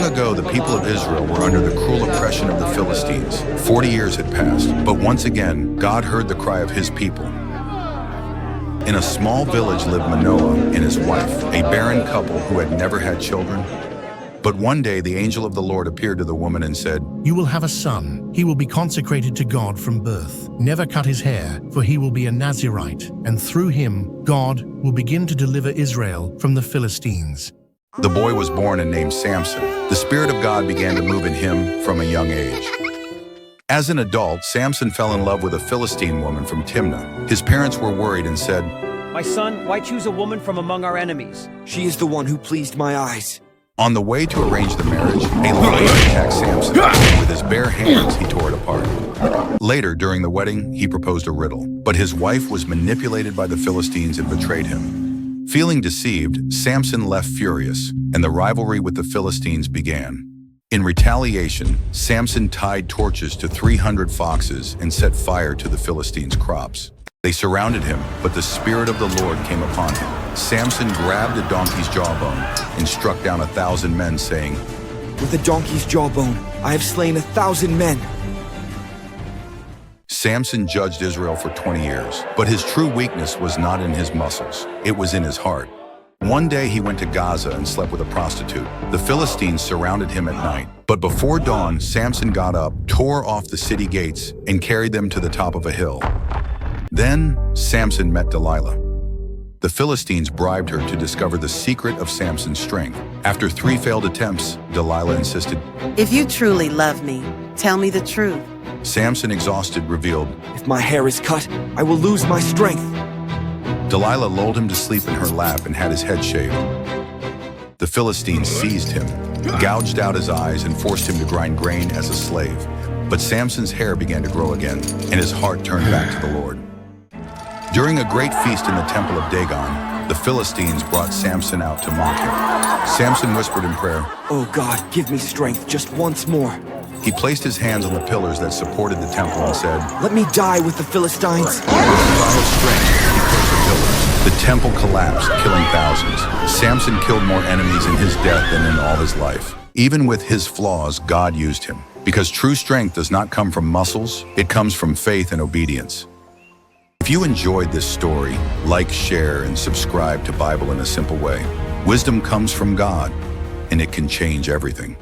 Long ago, the people of Israel were under the cruel oppression of the Philistines. 40 years had passed, but once again, God heard the cry of his people. In a small village lived Manoah and his wife, a barren couple who had never had children. But one day the angel of the Lord appeared to the woman and said, "You will have a son. He will be consecrated to God from birth. Never cut his hair, for he will be a Nazirite, and through him, God will begin to deliver Israel from the Philistines." The boy was born and named Samson. The Spirit of God began to move in him from a young age. As an adult, Samson fell in love with a Philistine woman from Timnah. His parents were worried and said, "My son, why choose a woman from among our enemies? She is the one who pleased my eyes." On the way to arrange the marriage, a lion attacked Samson. With his bare hands, he tore it apart. Later, during the wedding, he proposed a riddle, but his wife was manipulated by the Philistines and betrayed him. Feeling deceived, Samson left furious, and the rivalry with the Philistines began. In retaliation, Samson tied torches to 300 foxes and set fire to the Philistines' crops. They surrounded him, but the Spirit of the Lord came upon him. Samson grabbed a donkey's jawbone and struck down 1,000 men, saying, "With a donkey's jawbone, I have slain 1,000 men." Samson judged Israel for 20 years, but his true weakness was not in his muscles. It was in his heart. One day he went to Gaza and slept with a prostitute. The Philistines surrounded him at night. But before dawn, Samson got up, tore off the city gates, and carried them to the top of a hill. Then Samson met Delilah. The Philistines bribed her to discover the secret of Samson's strength. After 3 failed attempts, Delilah insisted, "If you truly love me, tell me the truth." Samson, exhausted, revealed, "If my hair is cut, I will lose my strength." Delilah lulled him to sleep in her lap and had his head shaved. The Philistines seized him, gouged out his eyes, and forced him to grind grain as a slave. But Samson's hair began to grow again, and his heart turned back to the Lord. During a great feast in the temple of Dagon, the Philistines brought Samson out to mock him. Samson whispered in prayer, "Oh God, give me strength just once more." He placed his hands on the pillars that supported the temple and said, "Let me die with the Philistines." With a cry of strength, he closed the pillars. The temple collapsed, killing thousands. Samson killed more enemies in his death than in all his life. Even with his flaws, God used him. Because true strength does not come from muscles, it comes from faith and obedience. If you enjoyed this story, like, share, and subscribe to Bible in a Simple Way. Wisdom comes from God, and it can change everything.